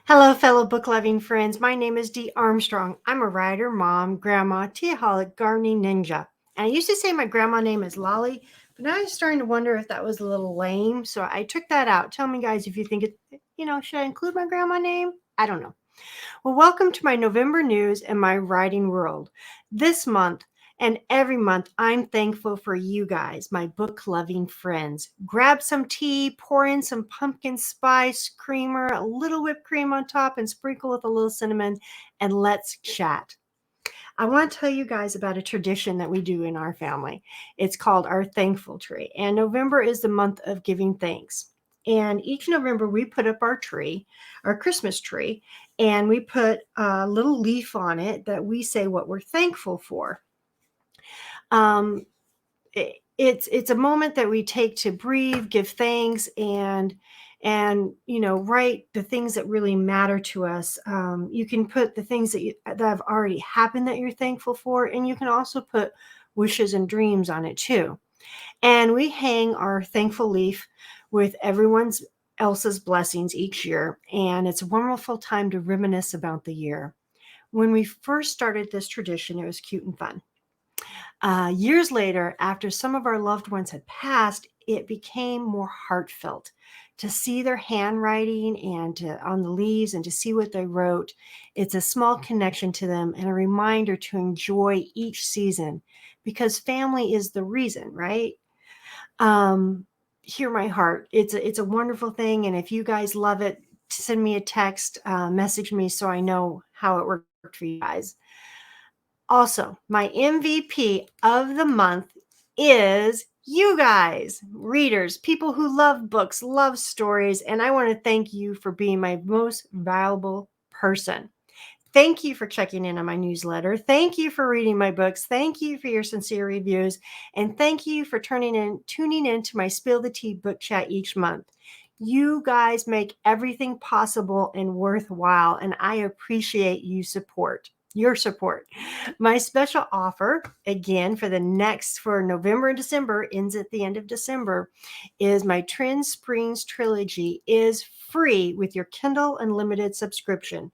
Hello, fellow book-loving friends. My name is Dee Armstrong. I'm a writer, mom, grandma, teaholic, gardening ninja. And I used to say my grandma name is Lolly, but now I'm starting to wonder if that was a little lame. So I took that out. Tell me, guys, if you think should I include my grandma name? I don't know. Well, welcome to my November news and my writing world. This month and every month, I'm thankful for you guys, my book loving friends. Grab some tea, pour in some pumpkin spice creamer, a little whipped cream on top, and sprinkle with a little cinnamon, and let's chat. I want to tell you guys about a tradition that we do in our family. It's called our thankful tree, and November is the month of giving thanks. And each November, we put up our tree, our Christmas tree, and we put a little leaf on it that we say what we're thankful for. It's a moment that we take to breathe, give thanks, and write the things that really matter to us. You can put the things that have already happened that you're thankful for, and you can also put wishes and dreams on it too. And we hang our thankful leaf with everyone's else's blessings each year, and it's a wonderful time to reminisce about the year. When we first started this tradition, it was cute and fun. Years later, after some of our loved ones had passed, it became more heartfelt to see their handwriting on the leaves and to see what they wrote. It's a small connection to them and a reminder to enjoy each season because family is the reason, right? Hear my heart. It's a wonderful thing, and if you guys love it, send me a text, message me so I know how it worked for you guys. Also, my MVP of the month is you guys, readers, people who love books, love stories, and I want to thank you for being my most valuable person. Thank you for checking in on my newsletter. Thank you for reading my books. Thank you for your sincere reviews. And thank you for tuning in to my Spill the Tea book chat each month. You guys make everything possible and worthwhile, and I appreciate your support. My special offer, again, for November and December, ends at the end of December, is my Trend Springs Trilogy is free with your Kindle Unlimited subscription.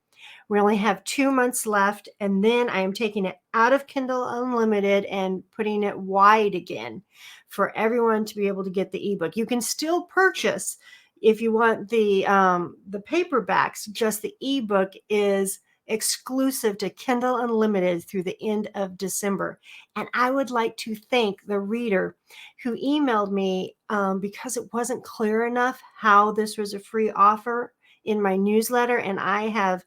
We only have 2 months left, and then I am taking it out of Kindle Unlimited and putting it wide again for everyone to be able to get the ebook. You can still purchase if you want the paperbacks. Just the ebook is exclusive to Kindle Unlimited through the end of December. And I would like to thank the reader who emailed me because it wasn't clear enough how this was a free offer in my newsletter, and I have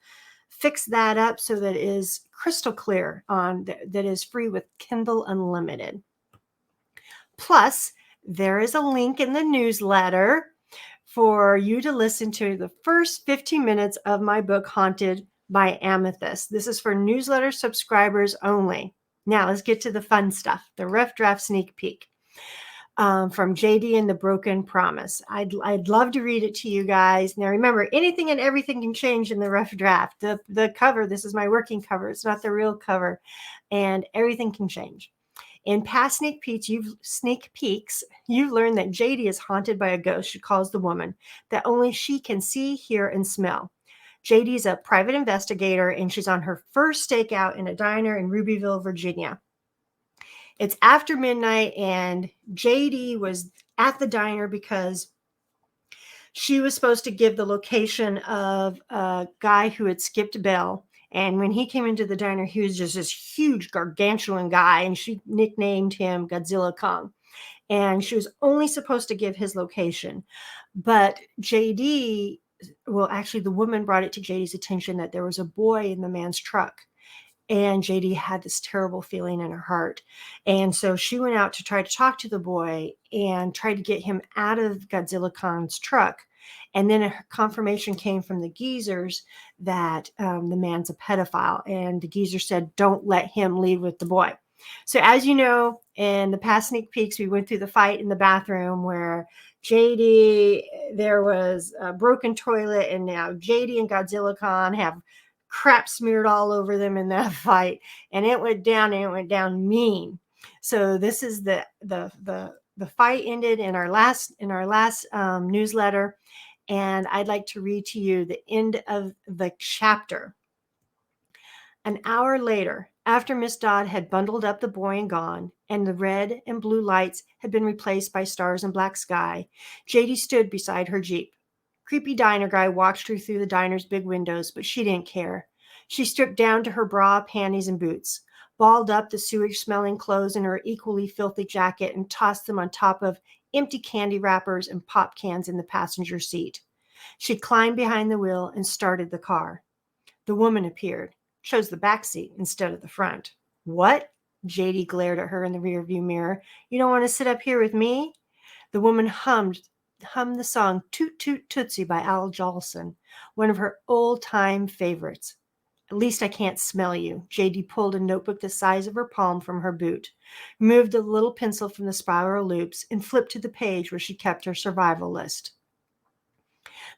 fixed that up so that it is crystal clear that is free with Kindle Unlimited. Plus, there is a link in the newsletter for you to listen to the first 15 minutes of my book, Haunted by Amethyst. This is for newsletter subscribers only. Now, let's get to the fun stuff, the rough draft sneak peek. From JD and the Broken Promise. I'd love to read it to you guys. Now remember, anything and everything can change in the rough draft. The cover, this is my working cover. It's not the real cover, and everything can change. In past sneak peeks, you've learned that JD is haunted by a ghost she calls the woman that only she can see, hear, and smell. JD's a private investigator, and she's on her first stakeout in a diner in Rubyville, Virginia. It's after midnight, and JD was at the diner because she was supposed to give the location of a guy who had skipped bail. And when he came into the diner, he was just this huge, gargantuan guy, and she nicknamed him Godzilla Kong. And she was only supposed to give his location. But the woman brought it to JD's attention that there was a boy in the man's truck. And JD had this terrible feeling in her heart. And so she went out to try to talk to the boy and tried to get him out of Godzilla Khan's truck. And then a confirmation came from the geezers that the man's a pedophile. And the geezer said, don't let him leave with the boy. So as you know, in the past sneak peeks, we went through the fight in the bathroom where there was a broken toilet, and now JD and Godzilla Khan have crap smeared all over them in that fight, and it went down mean. So this is the fight ended in our last newsletter, and I'd like to read to you the end of the chapter. An hour later, after Miss Dodd had bundled up the boy and gone, and the red and blue lights had been replaced by stars and black sky, JD stood beside her Jeep. Creepy diner guy watched her through the diner's big windows, but she didn't care. She stripped down to her bra, panties, and boots, balled up the sewage-smelling clothes in her equally filthy jacket, and tossed them on top of empty candy wrappers and pop cans in the passenger seat. She climbed behind the wheel and started the car. The woman appeared, chose the back seat instead of the front. What? JD glared at her in the rearview mirror. You don't want to sit up here with me? The woman hummed the song Toot Toot Tootsie by Al Jolson, one of her old-time favorites. At least I can't smell you. JD pulled a notebook the size of her palm from her boot, removed a little pencil from the spiral loops, and flipped to the page where she kept her survival list.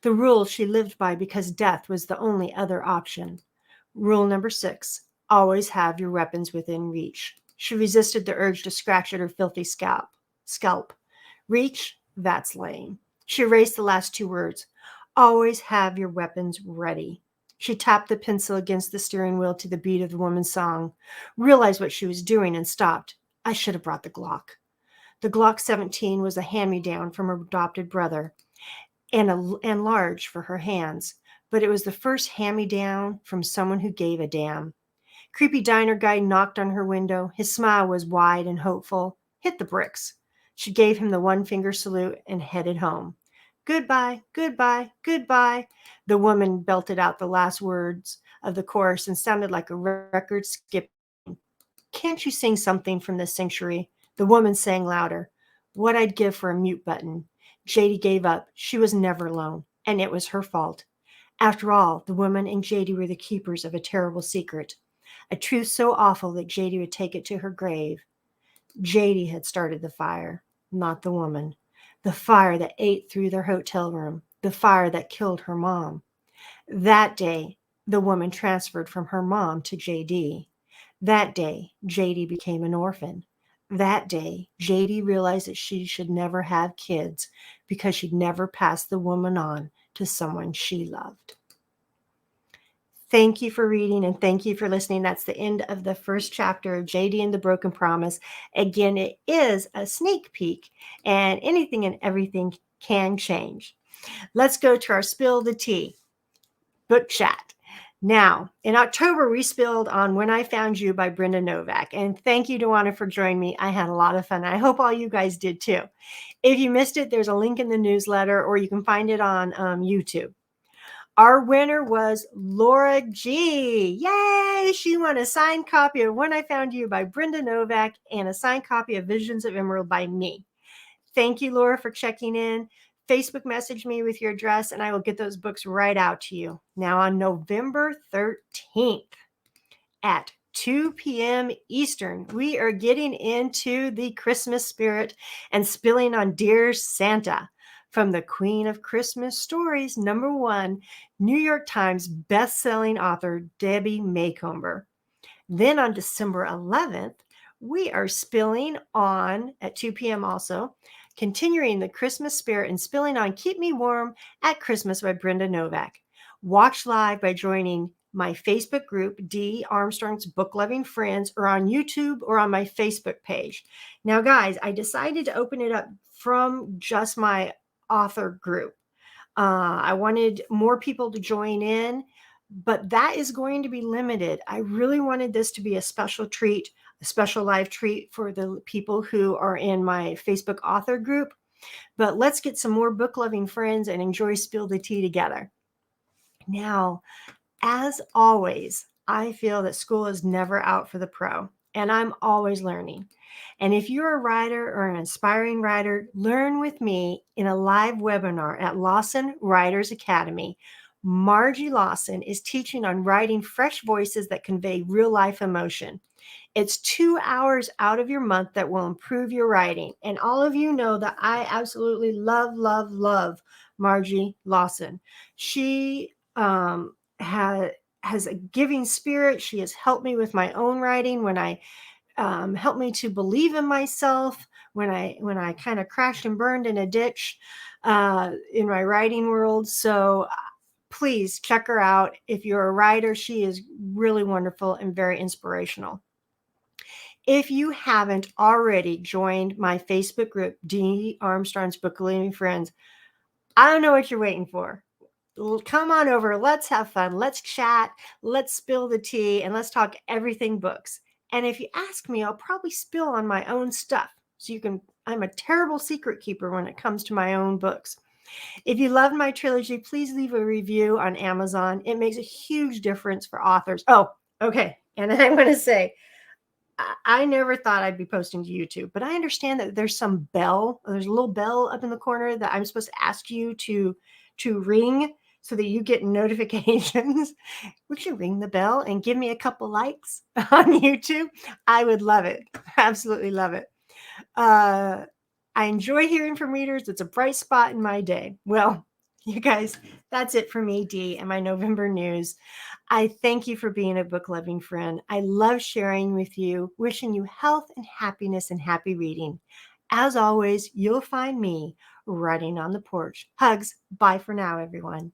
The rule she lived by because death was the only other option. Rule number 6, always have your weapons within reach. She resisted the urge to scratch at her filthy scalp. Reach, that's lame. She erased the last 2 words. Always have your weapons ready. She tapped the pencil against the steering wheel to the beat of the woman's song, realized what she was doing, and stopped. I should have brought the Glock. The Glock 17 was a hand-me-down from her adopted brother, and large for her hands, but it was the first hand-me-down from someone who gave a damn. Creepy diner guy knocked on her window. His smile was wide and hopeful. Hit the bricks. She gave him the one-finger salute and headed home. Goodbye, goodbye, goodbye. The woman belted out the last words of the chorus and sounded like a record skip. Can't you sing something from the sanctuary? The woman sang louder. What I'd give for a mute button. JD gave up. She was never alone, and it was her fault. After all, the woman and JD were the keepers of a terrible secret, a truth so awful that JD would take it to her grave. JD had started the fire, not the woman. The fire that ate through their hotel room, the fire that killed her mom. That day, the woman transferred from her mom to JD. That day, JD became an orphan. That day, JD realized that she should never have kids because she'd never pass the woman on to someone she loved. Thank you for reading and thank you for listening. That's the end of the first chapter of JD and the Broken Promise. Again, it is a sneak peek, and anything and everything can change. Let's go to our Spill the Tea book chat. Now, in October, we spilled on When I Found You by Brenda Novak. And thank you, Dewana, for joining me. I had a lot of fun. I hope all you guys did too. If you missed it, there's a link in the newsletter, or you can find it on YouTube. Our winner was Laura G. Yay! She won a signed copy of When I Found You by Brenda Novak and a signed copy of Visions of Emerald by me. Thank you, Laura, for checking in. Facebook message me with your address, and I will get those books right out to you. Now, on November 13th at 2 p.m. Eastern, we are getting into the Christmas spirit and spilling on Dear Santa from the Queen of Christmas Stories, #1, New York Times best-selling author Debbie Macomber. Then on December 11th, we are spilling on, at 2 p.m. also, continuing the Christmas spirit and spilling on Keep Me Warm at Christmas by Brenda Novak. Watch live by joining my Facebook group, Dee Armstrong's Book Loving Friends, or on YouTube or on my Facebook page. Now, guys, I decided to open it up from just my author group. I wanted more people to join in, but that is going to be limited. I really wanted this to be a special treat, a special live treat for the people who are in my Facebook author group. But let's get some more book loving friends and enjoy Spill the Tea together. Now, as always, I feel that school is never out for the pro, and I'm always learning. And if you're a writer or an aspiring writer, learn with me in a live webinar at Lawson Writers Academy. Margie Lawson is teaching on writing fresh voices that convey real life emotion. It's 2 hours out of your month that will improve your writing. And all of you know that I absolutely love, love, love Margie Lawson. She has a giving spirit. She has helped me with my own writing when I helped me to believe in myself when I kind of crashed and burned in a ditch. in my writing world. So please check her out. If you're a writer, she is really wonderful and very inspirational. If you haven't already joined my Facebook group, Dee Armstrong's Book Loving Friends, I don't know what you're waiting for. Come on over. Let's have fun. Let's chat. Let's spill the tea and let's talk everything books. And if you ask me, I'll probably spill on my own stuff. So I'm a terrible secret keeper when it comes to my own books. If you love my trilogy, please leave a review on Amazon. It makes a huge difference for authors. Oh, okay. And I'm going to say, I never thought I'd be posting to YouTube, but I understand that there's some bell. There's a little bell up in the corner that I'm supposed to ask you to ring so that you get notifications. Would you ring the bell and give me a couple likes on YouTube? I would love it. Absolutely love it. I enjoy hearing from readers. It's a bright spot in my day. Well, you guys, that's it for me, Dee, and my November news. I thank you for being a book loving friend. I love sharing with you, wishing you health and happiness and happy reading. As always, you'll find me writing on the porch. Hugs. Bye for now, everyone.